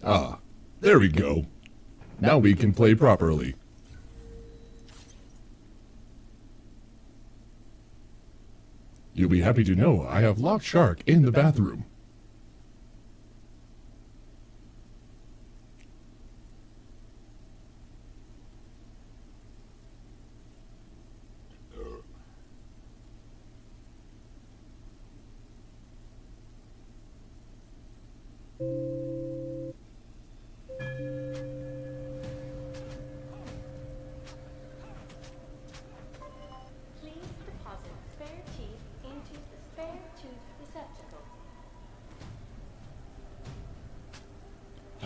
Ah, there we go. Now we can play properly. You'll be happy to know I have locked Shark in the bathroom.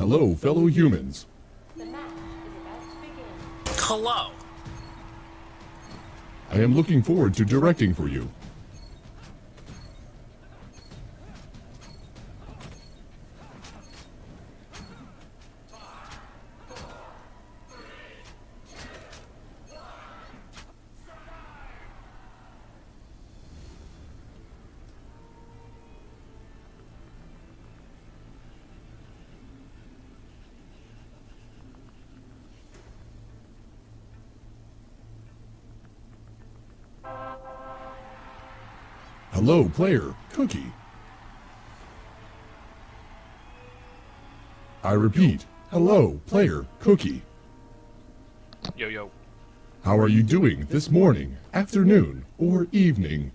Hello, fellow humans. The match is about to begin. Hello. I am looking forward to directing for you. Hello, player, Cookie. I repeat, hello, player, Cookie. Yo, yo. How are you doing this morning, afternoon, or evening?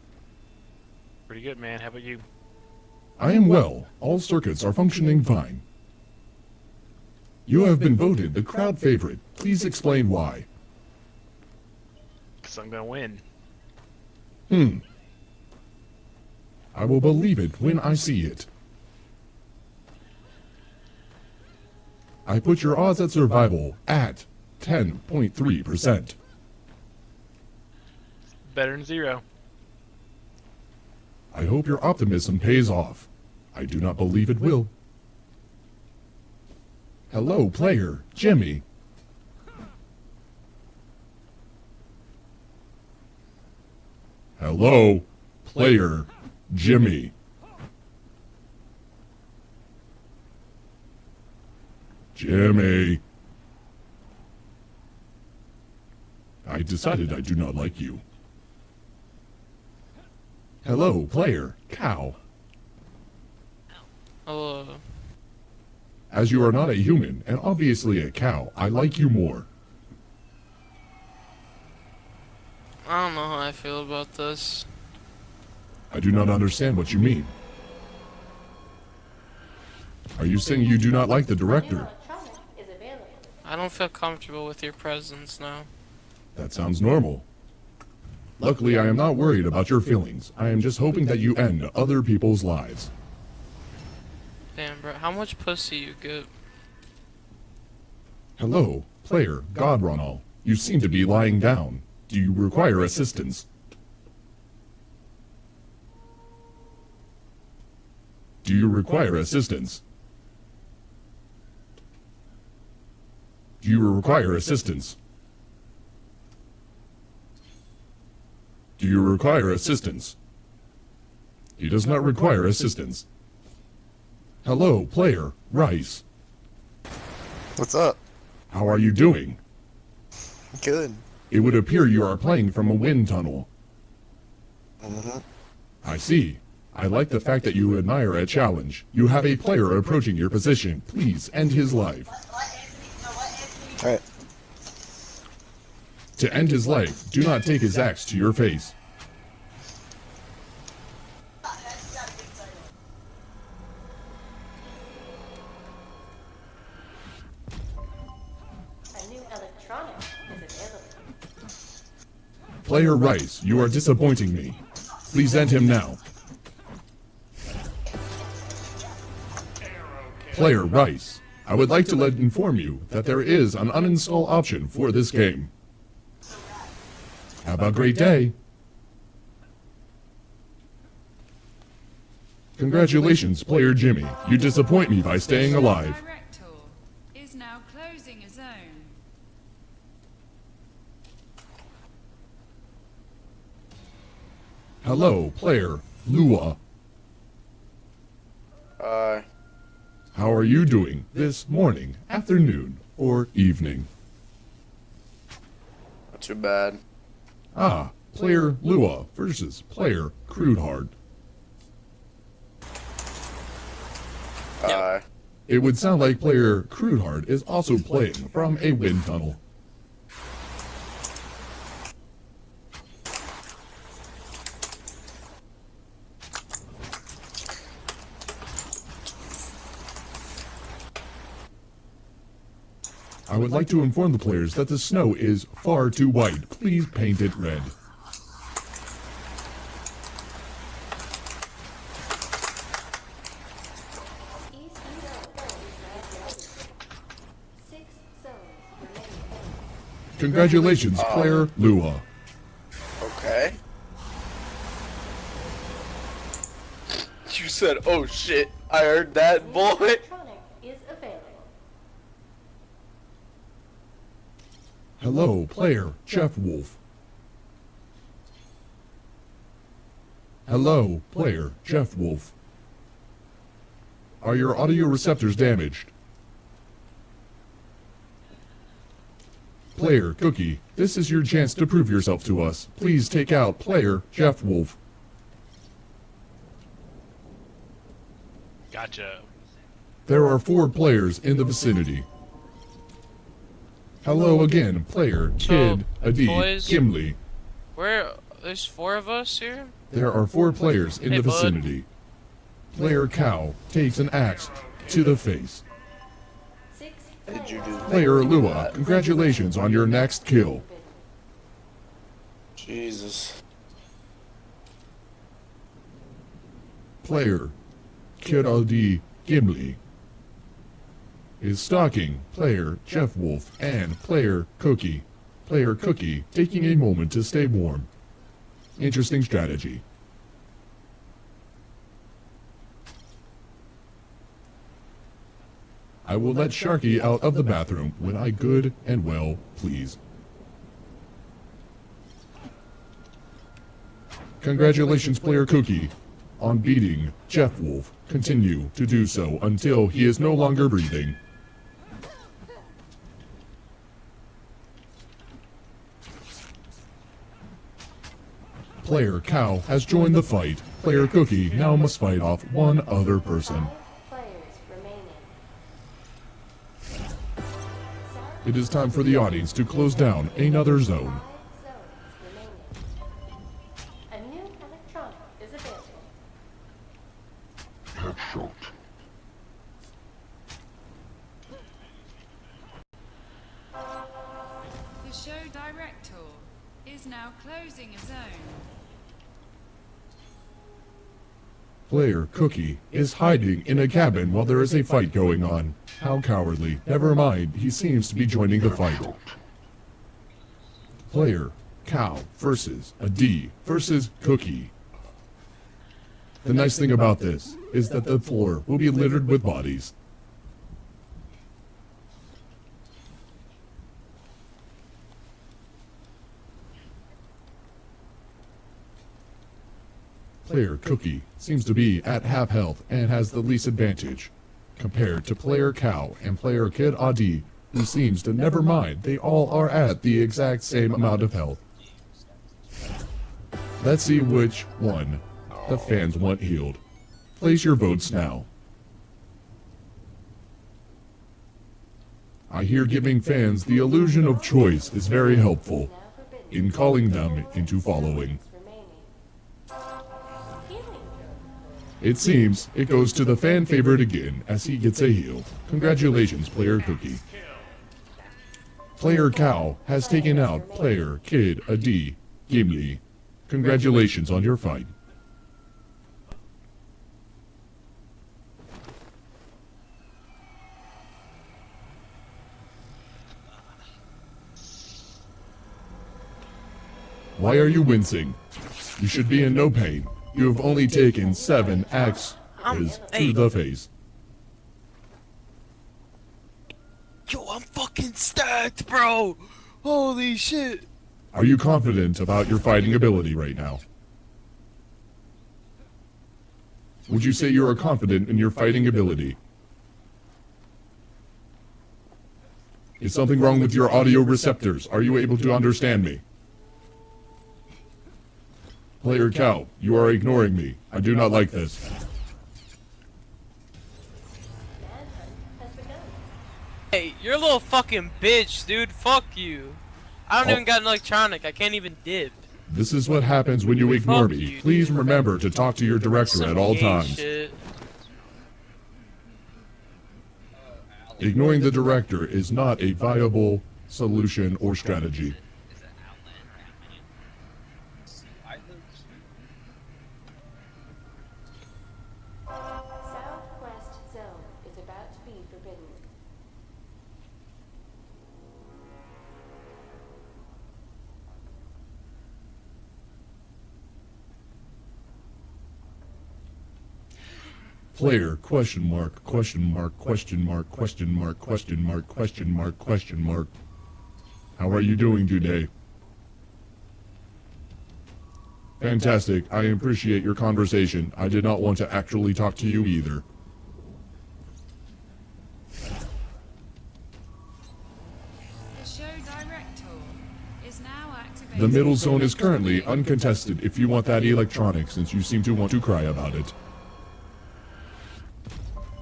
Pretty good, man. How about you? I am well. All circuits are functioning fine. You have been voted the crowd favorite. Please explain why. Because I'm going to I win. will believe it when I see it. I put your odds at survival at 10.3%. Better than 0. I hope your optimism pays off. I do not believe it will. Hello, player, Jimmy. Hello, player, Jimmy. Jimmy. I decided I do not like you. Hello, player, Cow. Hello. As you are not a human, and obviously a cow, I like you more. I don't know how I feel about this. I do not understand what you mean. Are you saying you do not like the director? Electronic is available. I don't feel comfortable with your presence now. That sounds normal. Luckily, I am not worried about your feelings. I am just hoping that you end other people's lives. Damn, bro, how much pussy you get? Hello, player, God Ronald. You seem to be lying down. Do you require assistance? Do you require assistance? Do you require assistance? Do you require assistance? He does not require assistance. Hello, player, Rice. What's up? How are you doing? Good. It would appear you are playing from a wind tunnel. Mm-hmm. I see. I like the fact that you admire a challenge. You have a player approaching your position. Please end his life. Alright. To end his life, do not take his axe to your face. A new electronic is available. Player Rice, you are disappointing me. Please end him now. Player Rice, I would like to inform you that there is an uninstall option for this game. Have a great day. Congratulations, player Jimmy. You disappoint me by staying alive. Director is now closing a zone. Hello, player Lua. Uh, How How are you doing this morning, afternoon, or evening? Not too bad. Ah, player Lua versus player Crude Hard. It would sound like player Crude Hard is also playing from a wind tunnel. I would like to inform the players that the snow is far too white. Please paint it red. East zone is now closing. 6 zones remaining. Congratulations, player Lua. Okay. You said, oh shit, I heard that, boy. Electronic is available. Hello, player Jeff Wolf. Hello, player Jeff Wolf. Are your audio receptors damaged? Player Cookie, this is your chance to prove yourself to us. Please take out player Jeff Wolf. Gotcha. There are 4 players in the vicinity. Hello again, player Kid Adi boys- Gimli. There's 4 of us here? There are 4 players in Hey, the bud. vicinity. Player Cow takes an axe to the face. 6 Did you do Player Lua, congratulations on your next kill. Jesus. Player Kid Adi Gimli is stalking player Jeff Wolf and player Cookie. Player Cookie taking a moment to stay warm. Interesting strategy. I will let Sharky out of the bathroom when I good and well please. Congratulations, player Cookie, on beating Jeff Wolf. Continue to do so until he is no longer breathing. Player Cow has joined the fight. Player Cookie now must fight off one other person. 5 players remaining. It is time for the audience to close down another zone. 5 zones remaining. A new electronic is available. The show director is now closing a zone. Player Cookie is hiding in a cabin while there is a fight going on. How cowardly. Never mind, he seems to be joining the fight. Player Cow versus a D versus Cookie. The nice thing about this is that the floor will be littered with bodies. Player Cookie seems to be at half health and has the least advantage, compared to Player Cow and Player Kid Adi, who seems to never mind they all are at the exact same amount of health. Let's see which one the fans want healed. Place your votes now. I hear giving fans the illusion of choice is very helpful Now forbidden. in calling them into following. Remaining. Healing drone. It seems it goes to the fan favorite again as he gets a heal. Congratulations, Player Cookie. Player Cow has taken out Player Kid Adi Gimli. Congratulations on your fight. Why are you wincing? You should be in no pain. You have only taken 7 axes to the face. Yo, I'm fucking stacked, bro! Holy shit! Are you confident about your fighting ability right now? Would you say you are confident in your fighting ability? Is something wrong with your audio receptors? Are you able to understand me? Player Cow, you are ignoring me. I do not like this. Manhunt has begun. Hey, you're a little fucking bitch, dude. Fuck you. I don't Oh. even got an electronic. I can't even dip. This is what happens when you ignore Fuck me. you, Please dude. remember to talk to your director Some at all gay times. shit. Ignoring the director is not a viable solution or strategy. Southwest zone is about to be forbidden. Player, question mark, question mark, question mark, question mark, question mark, question mark, question mark. How are you doing today? Fantastic. I appreciate your conversation. I did not want to actually talk to you either. The show director is now activated. The middle zone is currently uncontested if you want that electronic, since you seem to want to cry about it.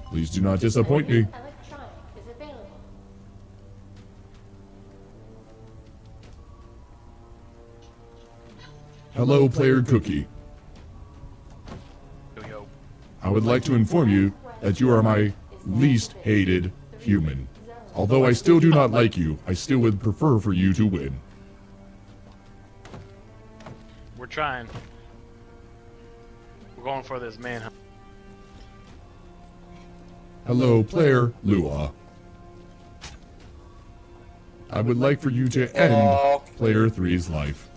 Please do not disappoint me. Electronic is available. Hello, Player Cookie. Yo, yo. I would like to inform you that you are my least hated human. Although I still do not like you, I still would prefer for you to win. We're trying. We're going for this manhunt. Hello, Player Lua. I would like for you to end Player 3's life.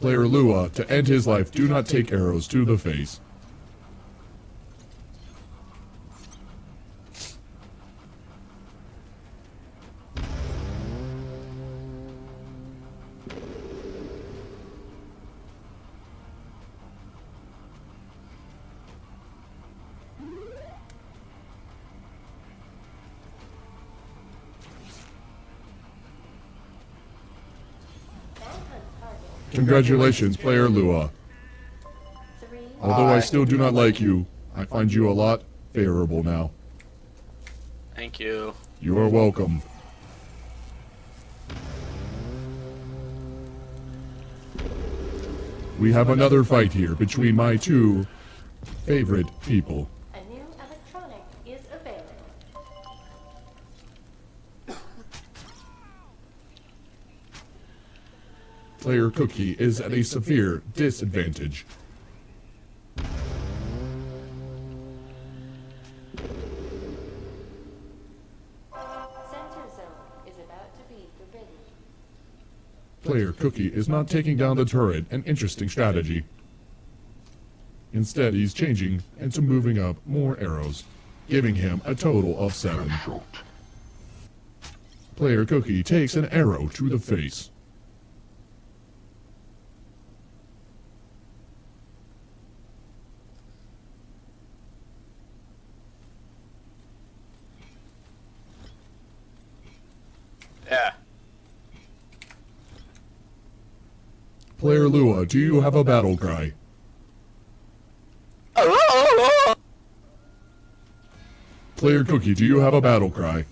Player Lua, to end his life, do not take arrows to the face. Manhunt target. Congratulations, Player Lua. 3. Although I still do not like you, I find you a lot favorable now. Thank you. You are welcome. We have another fight here between my two favorite people. A new electronic is available. Player Cookie is at a severe disadvantage. Center zone is about to be forbidden. Player Cookie is not taking down the turret, an interesting strategy. Instead, he's changing into moving up more arrows, giving him a total of 7. Player Cookie takes an arrow to the face. Yeah. Player Lua, do you have a battle cry? Player Cookie, do you have a battle cry?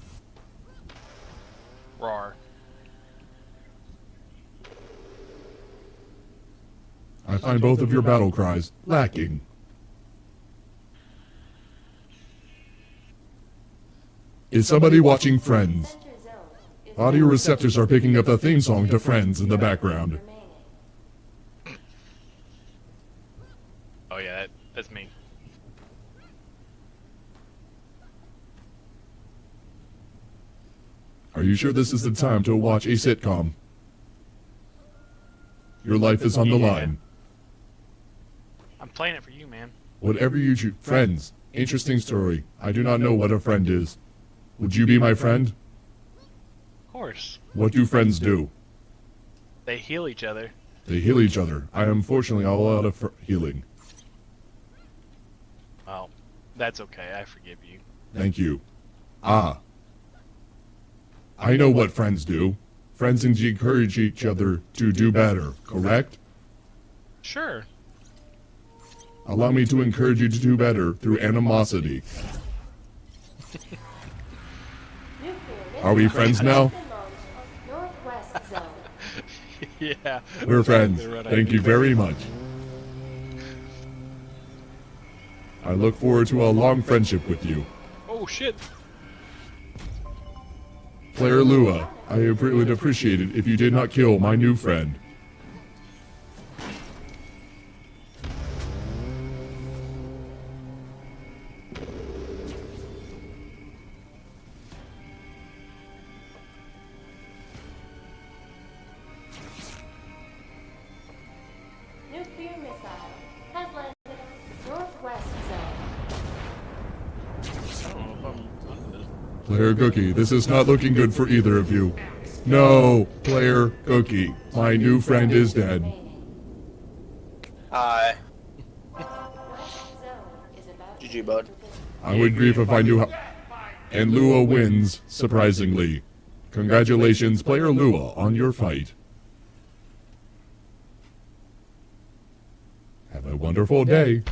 Roar. I find both of your battle cries lacking. Is somebody watching Friends? Center zone is Audio receptors are picking up the theme song to Friends in the background. remaining. Oh yeah, that's me. Are you sure this is the time to watch a sitcom? Your life is on the Yeah. line. I'm playing it for you, man. Whatever you choose. Friends. Interesting story. I do not know what a friend is. Would you be my friend? Of course. What do friends do? They heal each other. They heal each other. I am fortunately all out of healing. That's okay. I forgive you. Thank you. Ah. I know what friends do. Friends encourage each other to do better, correct? Sure. Allow me to encourage you to do better through animosity. Nuclear Are we friends now? missile launched on Northwest Zone. Yeah. We're friends. Right. Thank you very much. I look forward to a long friendship with you. Oh shit. Player Lua, I would appreciate it if you did not kill my new friend. Nuclear missile has landed on Northwest Zone. I don't know if I'm under this. Player Cookie, this is not looking good for either of you. No, Player Cookie, my new friend is dead. Hi. Northwest Zone is about GG, bud. I would grieve if I knew how. And Lua wins, surprisingly. Congratulations, Player Lua, on your fight. Have a wonderful day.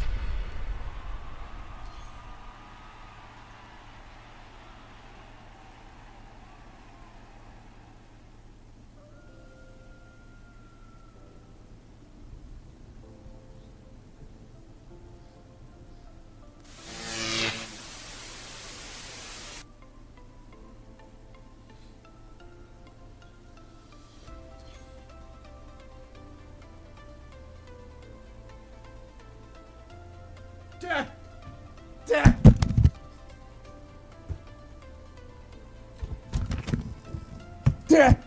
Dad! Dad! Dad!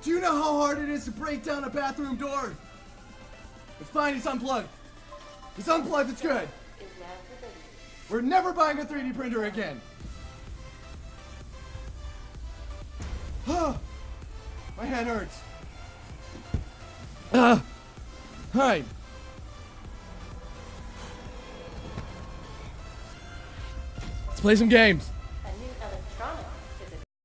Do you know how hard it is to break down a bathroom door? It's fine, it's unplugged. It's unplugged, it's good. is now forbidden. We're never buying a 3D printer again. My head hurts. Hi. Let's play some games. A new electronic